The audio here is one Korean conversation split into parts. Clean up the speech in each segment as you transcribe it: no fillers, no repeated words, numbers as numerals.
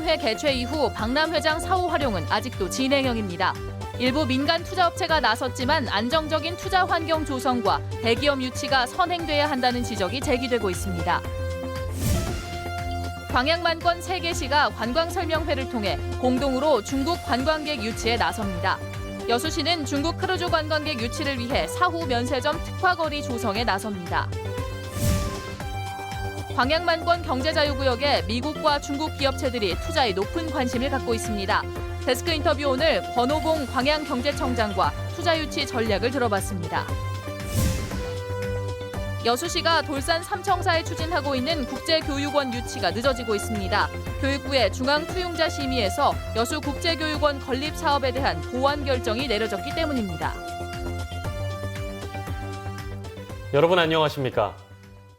박람회 개최 이후 박람회장 사후 활용은 아직도 진행형입니다. 일부 민간 투자업체가 나섰지만 안정적인 투자 환경 조성과 대기업 유치가 선행돼야 한다는 지적이 제기되고 있습니다. 광양만권 3개시가 관광설명회를 통해 공동으로 중국 관광객 유치에 나섭니다. 여수시는 중국 크루즈 관광객 유치를 위해 사후 면세점 특화거리 조성에 나섭니다. 광양만권 경제자유구역에 미국과 중국 기업체들이 투자에 높은 관심을 갖고 있습니다. 데스크 인터뷰 오늘 권오봉 광양경제청장과 투자 유치 전략을 들어봤습니다. 여수시가 돌산 삼청사에 추진하고 있는 국제교육원 유치가 늦어지고 있습니다. 교육부의 중앙투용자심의에서 여수국제교육원 건립 사업에 대한 보완 결정이 내려졌기 때문입니다. 여러분 안녕하십니까?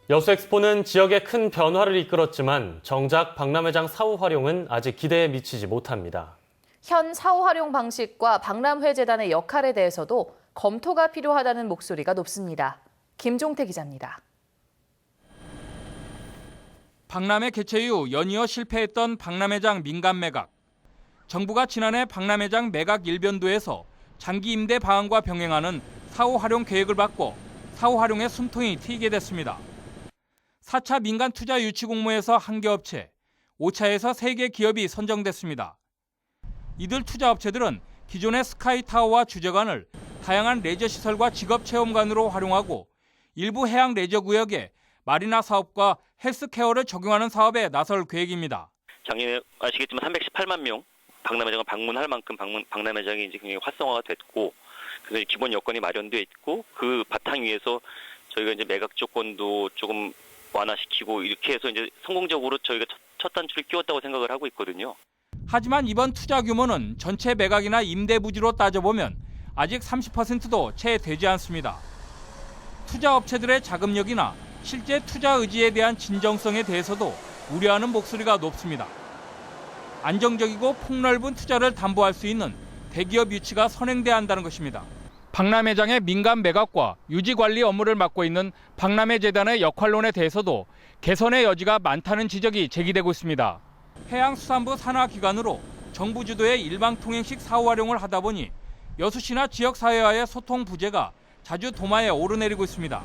여수엑스포는 지역에 큰 변화를 이끌었지만 정작 박람회장 사후 활용은 아직 기대에 미치지 못합니다. 현 사후 활용 방식과 박람회재단의 역할에 대해서도 검토가 필요하다는 목소리가 높습니다. 김종태 기자입니다. 박람회 개최 이후 연이어 실패했던 박람회장 민간 매각. 정부가 지난해 박람회장 매각 일변도에서 장기 임대 방안과 병행하는 사후 활용 계획을 받고 사후 활용의 숨통이 트이게 됐습니다. 4차 민간 투자 유치 공모에서 1개 업체, 5차에서 3개 기업이 선정됐습니다. 이들 투자업체들은 기존의 스카이타워와 주저관을 다양한 레저시설과 직업체험관으로 활용하고 일부 해양 레저구역에 마리나 사업과 헬스케어를 적용하는 사업에 나설 계획입니다. 작년에 아시겠지만 318만 명 박람회장을 방문할 만큼 박람회장이 이제 굉장히 활성화가 됐고, 그래서 기본 여건이 마련되어 있고 그 바탕 위에서 저희가 이제 매각 조건도 조금 완화시키고 이렇게 해서 이제 성공적으로 저희가 첫 단추를 끼웠다고 생각을 하고 있거든요. 하지만 이번 투자 규모는 전체 매각이나 임대 부지로 따져보면 아직 30%도 채 되지 않습니다. 투자업체들의 자금력이나 실제 투자 의지에 대한 진정성에 대해서도 우려하는 목소리가 높습니다. 안정적이고 폭넓은 투자를 담보할 수 있는 대기업 유치가 선행돼야 한다는 것입니다. 박람회장의 민간 매각과 유지 관리 업무를 맡고 있는 박람회재단의 역할론에 대해서도 개선의 여지가 많다는 지적이 제기되고 있습니다. 해양수산부 산하기관으로 정부 주도의 일방통행식 사후 활용을 하다 보니 여수시나 지역사회와의 소통 부재가 자주 도마에 오르내리고 있습니다.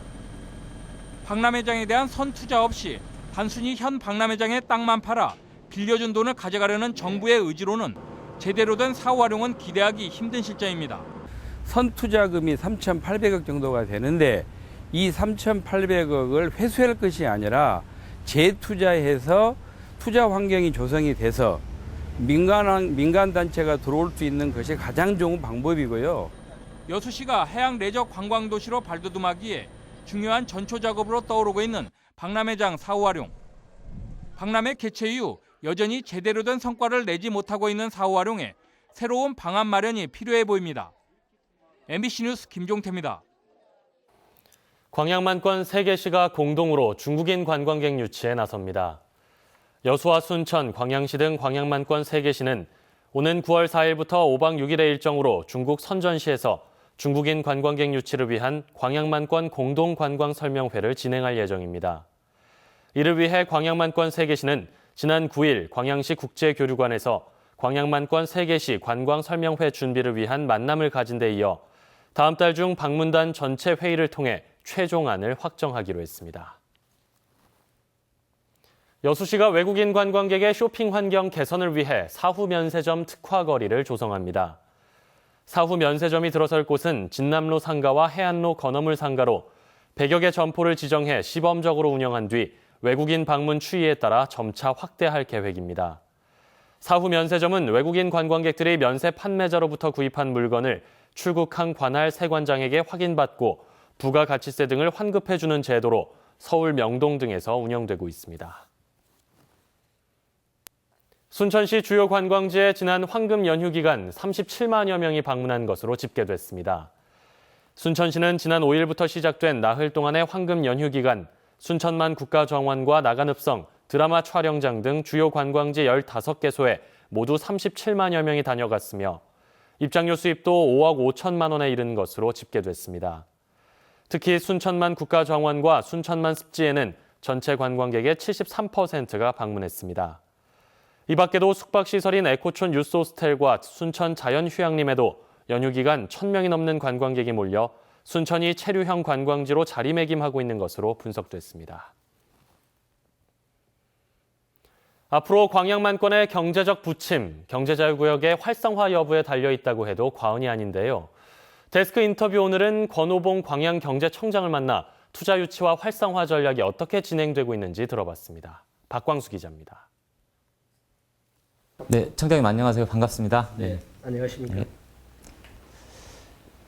박람회장에 대한 선투자 없이 단순히 현 박람회장의 땅만 팔아 빌려준 돈을 가져가려는 정부의 의지로는 제대로 된 사후 활용은 기대하기 힘든 실정입니다. 선투자금이 3,800억 정도가 되는데 이 3,800억을 회수할 것이 아니라 재투자해서 투자 환경이 조성이 돼서 민간 단체가 들어올 수 있는 것이 가장 좋은 방법이고요. 여수시가 해양 레저 관광 도시로 발돋움하기에 중요한 전초 작업으로 떠오르고 있는 박람회장 사후 활용. 박람회 개최 이후 여전히 제대로 된 성과를 내지 못하고 있는 사후 활용에 새로운 방안 마련이 필요해 보입니다. MBC 뉴스 김종태입니다. 광양만권 3개시가 공동으로 중국인 관광객 유치에 나섭니다. 여수와 순천, 광양시 등 광양만권 3개시는 오는 9월 4일부터 5박 6일의 일정으로 중국 선전시에서 중국인 관광객 유치를 위한 광양만권 공동관광설명회를 진행할 예정입니다. 이를 위해 광양만권 3개시는 지난 9일 광양시 국제교류관에서 광양만권 3개시 관광설명회 준비를 위한 만남을 가진 데 이어 다음 달 중 방문단 전체 회의를 통해 최종안을 확정하기로 했습니다. 여수시가 외국인 관광객의 쇼핑 환경 개선을 위해 사후 면세점 특화거리를 조성합니다. 사후 면세점이 들어설 곳은 진남로 상가와 해안로 건어물 상가로 100여 개 점포를 지정해 시범적으로 운영한 뒤 외국인 방문 추이에 따라 점차 확대할 계획입니다. 사후 면세점은 외국인 관광객들이 면세 판매자로부터 구입한 물건을 출국한 관할 세관장에게 확인받고 부가가치세 등을 환급해주는 제도로 서울 명동 등에서 운영되고 있습니다. 순천시 주요 관광지에 지난 황금 연휴 기간 37만여 명이 방문한 것으로 집계됐습니다. 순천시는 지난 5일부터 시작된 나흘 동안의 황금 연휴 기간 순천만 국가정원과 나간읍성, 드라마 촬영장 등 주요 관광지 15개소에 모두 37만여 명이 다녀갔으며 입장료 수입도 5억 5천만 원에 이른 것으로 집계됐습니다. 특히 순천만 국가정원과 순천만 습지에는 전체 관광객의 73%가 방문했습니다. 이 밖에도 숙박시설인 에코촌 유스호스텔과 순천 자연휴양림에도 연휴 기간 1,000명이 넘는 관광객이 몰려 순천이 체류형 관광지로 자리매김하고 있는 것으로 분석됐습니다. 앞으로 광양만권의 경제적 부침, 경제자유구역의 활성화 여부에 달려있다고 해도 과언이 아닌데요. 데스크 인터뷰 오늘은 권오봉 광양경제청장을 만나 투자 유치와 활성화 전략이 어떻게 진행되고 있는지 들어봤습니다. 박광수 기자입니다. 네, 청장님 안녕하세요. 반갑습니다. 네, 안녕하십니까.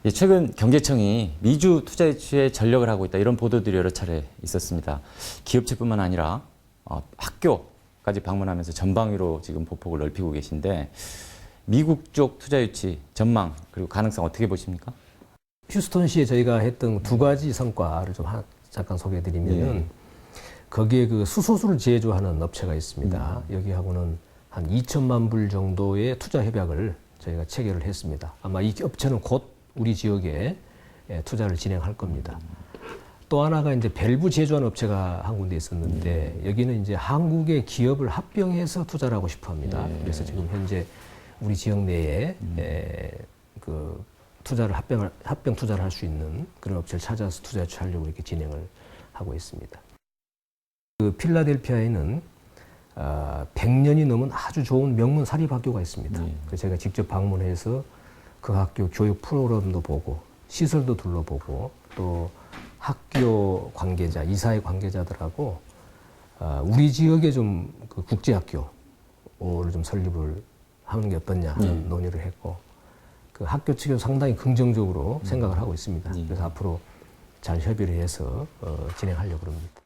예, 최근 경제청이 미주 투자 유치에 전력을 하고 있다 이런 보도들이 여러 차례 있었습니다. 기업체뿐만 아니라 학교까지 방문하면서 전방위로 지금 보폭을 넓히고 계신데 미국 쪽 투자 유치 전망 그리고 가능성 어떻게 보십니까? 휴스턴시에 저희가 했던 두 가지 성과를 좀 잠깐 소개해드리면은 거기에 그 수소수를 제조하는 업체가 있습니다. 여기하고는 한 2천만 불 정도의 투자 협약을 저희가 체결을 했습니다. 아마 이 업체는 곧 우리 지역에 투자를 진행할 겁니다. 또 하나가 이제 밸브 제조하는 업체가 한 군데 있었는데 여기는 이제 한국의 기업을 합병해서 투자를 하고 싶어 합니다. 그래서 지금 현재 우리 지역 내에 그 투자를 합병 투자를 할 수 있는 그런 업체를 찾아서 투자 유치하려고 이렇게 진행을 하고 있습니다. 그 필라델피아에는 100년이 넘은 아주 좋은 명문 사립학교가 있습니다. 그래서 제가 직접 방문해서 그 학교 교육 프로그램도 보고 시설도 둘러보고 또 학교 관계자, 이사회 관계자들하고 우리 지역에 좀 그 국제학교를 좀 설립을 하는 게 어떠냐 하는 논의를 했고 그 학교 측에서 상당히 긍정적으로 생각을 하고 있습니다. 그래서 앞으로 잘 협의를 해서 진행하려고 합니다.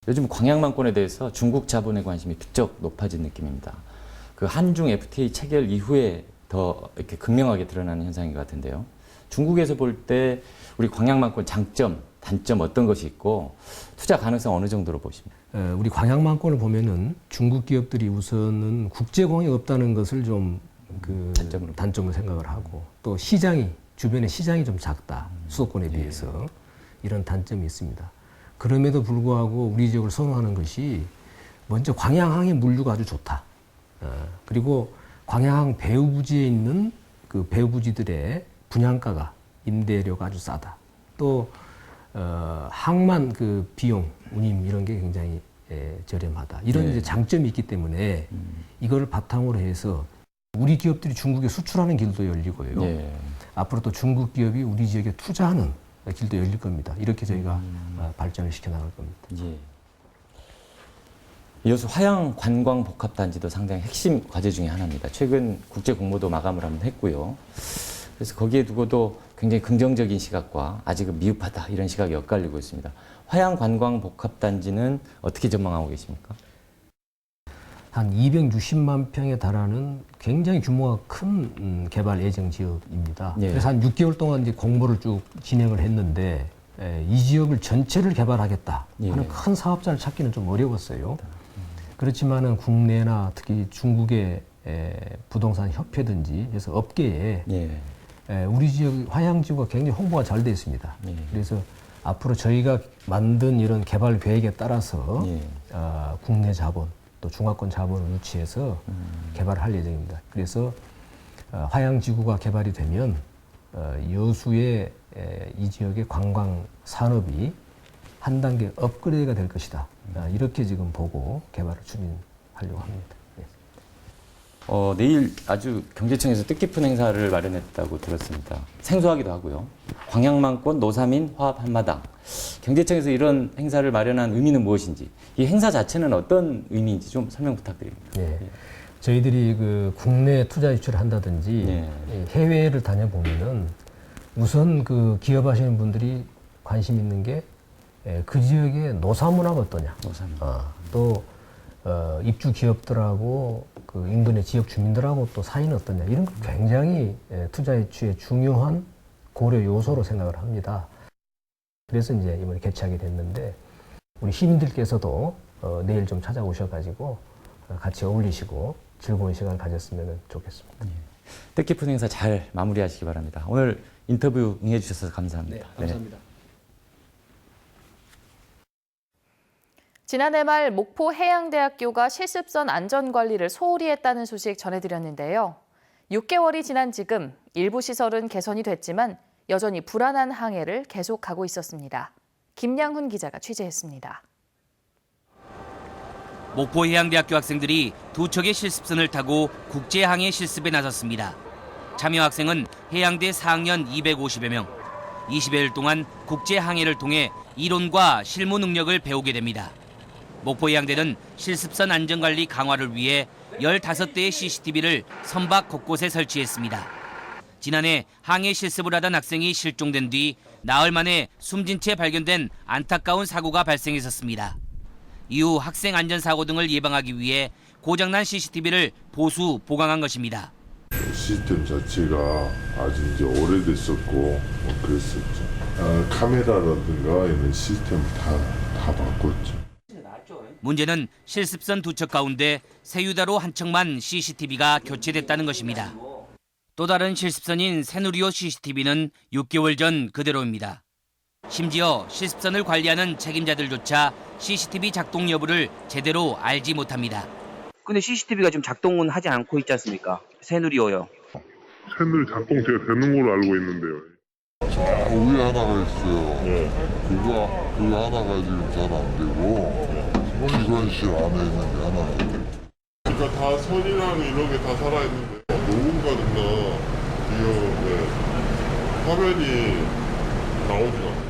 요즘 광양만권에 대해서 중국 자본의 관심이 부쩍 높아진 느낌입니다. 그 한중 FTA 체결 이후에 더 이렇게 극명하게 드러나는 현상인 것 같은데요. 중국에서 볼 때 우리 광양만권 장점, 단점 어떤 것이 있고 투자 가능성 어느 정도로 보십니까? 우리 광양만권을 보면은 중국 기업들이 우선은 국제공항이 없다는 것을 좀 그 단점으로 생각을 하고 또 시장이 주변에 시장이 좀 작다 수도권에 비해서 이런 단점이 있습니다. 그럼에도 불구하고 우리 지역을 선호하는 것이 먼저 광양항의 물류가 아주 좋다. 그리고 광양항 배후부지에 있는 그 배후부지들의 분양가가 임대료가 아주 싸다. 또 항만 그 비용 운임 이런 게 굉장히 저렴하다. 이런 이제 장점이 있기 때문에 이거를 바탕으로 해서 우리 기업들이 중국에 수출하는 길도 열리고요. 앞으로 또 중국 기업이 우리 지역에 투자하는 길도 열릴 겁니다. 이렇게 저희가 발전을 시켜나갈 겁니다. 여수 화양 관광 복합단지도 상당히 핵심 과제 중에 하나입니다. 최근 국제 공모도 마감을 한번 했고요. 그래서 거기에 두고도 굉장히 긍정적인 시각과 아직은 미흡하다 이런 시각이 엇갈리고 있습니다. 화양 관광 복합단지는 어떻게 전망하고 계십니까? 한 260만 평에 달하는 굉장히 규모가 큰 개발 예정 지역입니다. 그래서 한 6개월 동안 이제 공모를 쭉 진행을 했는데 이 지역을 전체를 개발하겠다 하는 큰 사업자를 찾기는 좀 어려웠어요. 그렇지만은 국내나 특히 중국의 부동산 협회든지 해서 업계에 우리 지역 화양 지구가 굉장히 홍보가 잘 되어 있습니다. 그래서 앞으로 저희가 만든 이런 개발 계획에 따라서 국내 자본 또 중화권 자본을 유치해서 개발을 할 예정입니다. 그래서 화양 지구가 개발이 되면 여수의 이 지역의 관광 산업이 한 단계 업그레이드가 될 것이다. 이렇게 지금 보고 개발을 추진하려고 합니다. 내일 아주 경제청에서 뜻깊은 행사를 마련했다고 들었습니다. 생소하기도 하고요. 광양만권 노사민 화합 한마당. 경제청에서 이런 행사를 마련한 의미는 무엇인지, 이 행사 자체는 어떤 의미인지 좀 설명 부탁드립니다. 저희들이 그 국내 투자 유치를 한다든지 해외를 다녀보면은 우선 그 기업하시는 분들이 관심 있는 게 그 지역의 노사문화가 어떠냐. 또 입주 기업들하고 그 인근의 지역 주민들하고 또 사이는 어떠냐. 이런 거 굉장히 투자 유치의 중요한 고려 요소로 생각을 합니다. 그래서 이제 이번에 개최하게 됐는데 우리 시민들께서도 내일 좀 찾아오셔가지고 같이 어울리시고 즐거운 시간을 가졌으면 좋겠습니다. 뜻깊은 행사 잘 마무리하시기 바랍니다. 오늘 인터뷰 응해주셔서 감사합니다. 네, 감사합니다. 지난해 말 목포 해양대학교가 실습선 안전관리를 소홀히 했다는 소식 전해드렸는데요. 6개월이 지난 지금 일부 시설은 개선이 됐지만 여전히 불안한 항해를 계속하고 있었습니다. 김양훈 기자가 취재했습니다. 목포 해양대학교 학생들이 두 척의 실습선을 타고 국제항해 실습에 나섰습니다. 참여 학생은 해양대 4학년 250여 명. 20여일 동안 국제항해를 통해 이론과 실무 능력을 배우게 됩니다. 목포 해양대는 실습선 안전관리 강화를 위해 15대의 CCTV를 선박 곳곳에 설치했습니다. 지난해 항해 실습을 하던 학생이 실종된 뒤 나흘 만에 숨진 채 발견된 안타까운 사고가 발생했었습니다. 이후 학생 안전사고 등을 예방하기 위해 고장난 CCTV를 보수 보강한 것입니다. 시스템 자체가 아주 이제 오래됐었고 그랬었죠. 카메라라든가 이런 시스템 다 바꿨죠. 문제는 실습선 두 척 가운데 세유다로 한 척만 CCTV가 교체됐다는 것입니다. 또 다른 실습선인 새누리호 CCTV는 6개월 전 그대로입니다. 심지어 실습선을 관리하는 책임자들조차 CCTV 작동 여부를 제대로 알지 못합니다. 근데 CCTV가 지금 작동은 하지 않고 있지 않습니까? 새누리호요. 채널 작동돼야 되는 걸로 알고 있는데요. 위에 하나가 있어요. 그거 하나가 지금 잘 안 되고 기관실 안에 있는 게 하나 있어요. 그러니까 다 선이랑 이런 게 다 살아있는데 녹음가든가 화면이 나오지 않아요.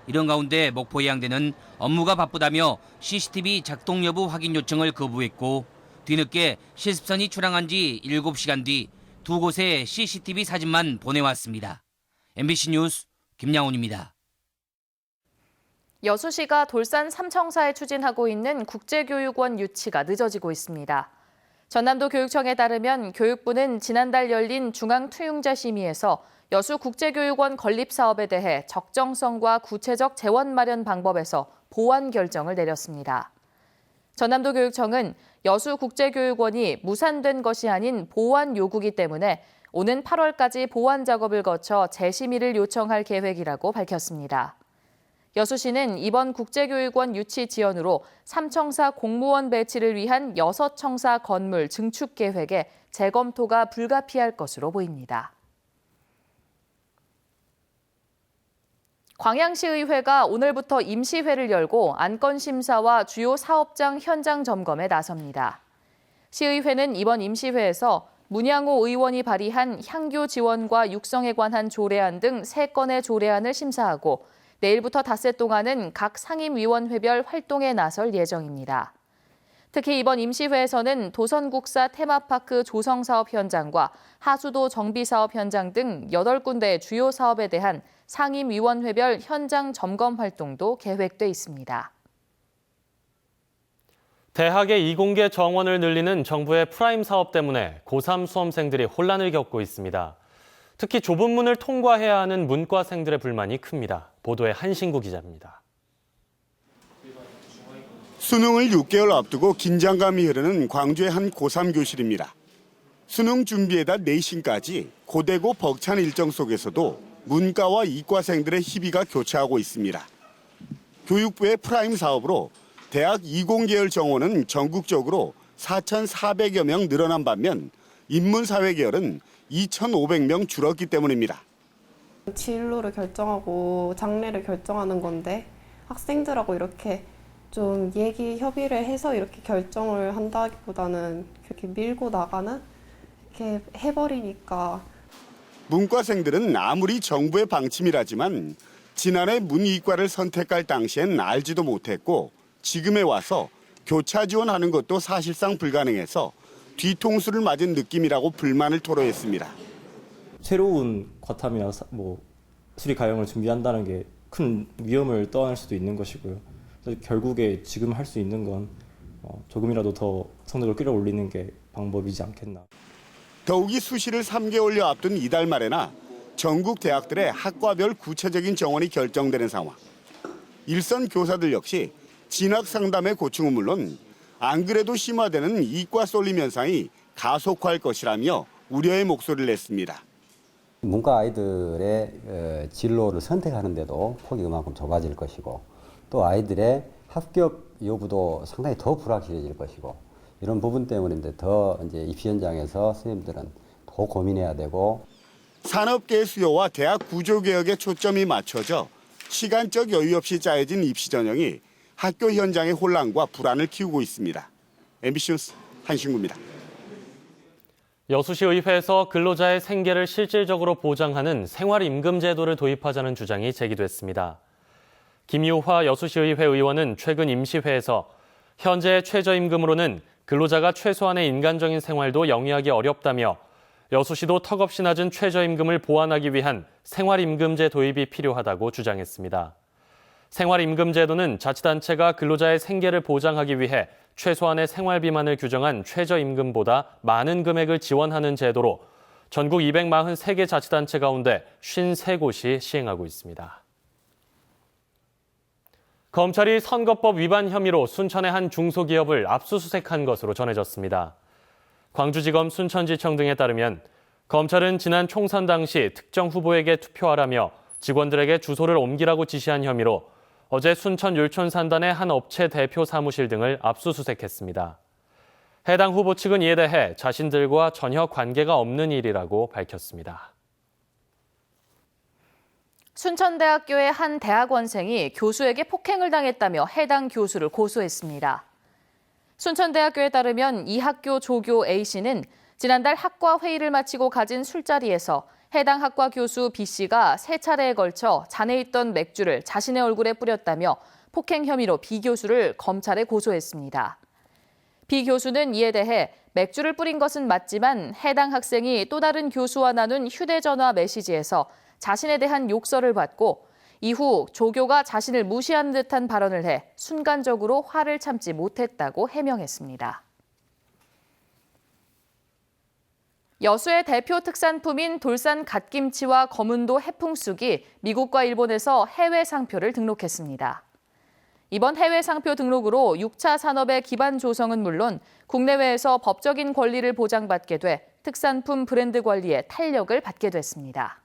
이런 가운데 목포 해양대는 업무가 바쁘다며 CCTV 작동 여부 확인 요청을 거부했고 뒤늦게 실습선이 출항한 지 7시간 뒤 두 곳의 CCTV 사진만 보내왔습니다. MBC 뉴스 김양훈입니다. 여수시가 돌산 삼청사에 추진하고 있는 국제교육원 유치가 늦어지고 있습니다. 전남도 교육청에 따르면 교육부는 지난달 열린 중앙투용자 심의에서 여수 국제교육원 건립 사업에 대해 적정성과 구체적 재원 마련 방법에서 보완 결정을 내렸습니다. 전남도 교육청은 여수 국제교육원이 무산된 것이 아닌 보완 요구기 때문에 오는 8월까지 보완 작업을 거쳐 재심의를 요청할 계획이라고 밝혔습니다. 여수시는 이번 국제교육원 유치 지원으로 삼청사 공무원 배치를 위한 6청사 건물 증축 계획에 재검토가 불가피할 것으로 보입니다. 광양시의회가 오늘부터 임시회를 열고 안건 심사와 주요 사업장 현장 점검에 나섭니다. 시의회는 이번 임시회에서 문양호 의원이 발의한 향교 지원과 육성에 관한 조례안 등 3건의 조례안을 심사하고 내일부터 닷새 동안은 각 상임위원회별 활동에 나설 예정입니다. 특히 이번 임시회에서는 도선국사 테마파크 조성사업 현장과 하수도 정비사업 현장 등 8군데의 주요 사업에 대한 상임위원회별 현장 점검 활동도 계획돼 있습니다. 대학의 이공계 정원을 늘리는 정부의 프라임 사업 때문에 고3 수험생들이 혼란을 겪고 있습니다. 특히 좁은 문을 통과해야 하는 문과생들의 불만이 큽니다. 보도에 한신구 기자입니다. 수능을 6개월 앞두고 긴장감이 흐르는 광주의 한 고3 교실입니다. 수능 준비에다 내신까지 고되고 벅찬 일정 속에서도 문과와 이과생들의 희비가 교차하고 있습니다. 교육부의 프라임 사업으로 대학 이공계열 정원은 전국적으로 4,400여 명 늘어난 반면 인문사회 계열은 2,500명 줄었기 때문입니다. 진로를 결정하고 장래를 결정하는 건데 학생들하고 이렇게 좀 협의를 해서 이렇게 결정을 한다기보다는 이렇게 밀고 나가는 이렇게 해버리니까. 문과생들은 아무리 정부의 방침이라지만 지난해 문이과를 선택할 당시엔 알지도 못했고 지금에 와서 교차 지원하는 것도 사실상 불가능해서 뒤통수를 맞은 느낌이라고 불만을 토로했습니다. 새로운 과탐이나 수리 가형을 준비한다는 게 큰 위험을 떠안을 수도 있는 것이고요. 결국에 지금 할 수 있는 건 조금이라도 더 성적을 끌어올리는 게 방법이지 않겠나. 더욱이 수시를 3개월여 앞둔 이달 말에나 전국 대학들의 학과별 구체적인 정원이 결정되는 상황. 일선 교사들 역시 진학 상담의 고충은 물론 안 그래도 심화되는 이과 쏠림 현상이 가속화할 것이라며 우려의 목소리를 냈습니다. 문과 아이들의 진로를 선택하는 데도 폭이 그만큼 좁아질 것이고 또 아이들의 합격 여부도 상당히 더 불확실해질 것이고 이런 부분 때문인데 더 이제 입시 현장에서 선생님들은 더 고민해야 되고 산업계의 수요와 대학 구조 개혁에 초점이 맞춰져 시간적 여유 없이 짜여진 입시 전형이 학교 현장의 혼란과 불안을 키우고 있습니다. MBC 뉴스 한신구입니다. 여수시 의회에서 근로자의 생계를 실질적으로 보장하는 생활임금 제도를 도입하자는 주장이 제기됐습니다. 김유화 여수시의회 의원은 최근 임시회에서 현재 최저임금으로는 근로자가 최소한의 인간적인 생활도 영위하기 어렵다며 여수시도 턱없이 낮은 최저임금을 보완하기 위한 생활임금제 도입이 필요하다고 주장했습니다. 생활임금제도는 자치단체가 근로자의 생계를 보장하기 위해 최소한의 생활비만을 규정한 최저임금보다 많은 금액을 지원하는 제도로 전국 243개 자치단체 가운데 53곳이 시행하고 있습니다. 검찰이 선거법 위반 혐의로 순천의 한 중소기업을 압수수색한 것으로 전해졌습니다. 광주지검 순천지청 등에 따르면 검찰은 지난 총선 당시 특정 후보에게 투표하라며 직원들에게 주소를 옮기라고 지시한 혐의로 어제 순천 율촌산단의 한 업체 대표 사무실 등을 압수수색했습니다. 해당 후보 측은 이에 대해 자신들과 전혀 관계가 없는 일이라고 밝혔습니다. 순천대학교의 한 대학원생이 교수에게 폭행을 당했다며 해당 교수를 고소했습니다. 순천대학교에 따르면 이 학교 조교 A씨는 지난달 학과 회의를 마치고 가진 술자리에서 해당 학과 교수 B씨가 3차례에 걸쳐 잔에 있던 맥주를 자신의 얼굴에 뿌렸다며 폭행 혐의로 B 교수를 검찰에 고소했습니다. B 교수는 이에 대해 맥주를 뿌린 것은 맞지만 해당 학생이 또 다른 교수와 나눈 휴대전화 메시지에서 자신에 대한 욕설을 받고 이후 조교가 자신을 무시하는 듯한 발언을 해 순간적으로 화를 참지 못했다고 해명했습니다. 여수의 대표 특산품인 돌산 갓김치와 검은도 해풍쑥이 미국과 일본에서 해외 상표를 등록했습니다. 이번 해외 상표 등록으로 6차 산업의 기반 조성은 물론 국내외에서 법적인 권리를 보장받게 돼 특산품 브랜드 관리에 탄력을 받게 됐습니다.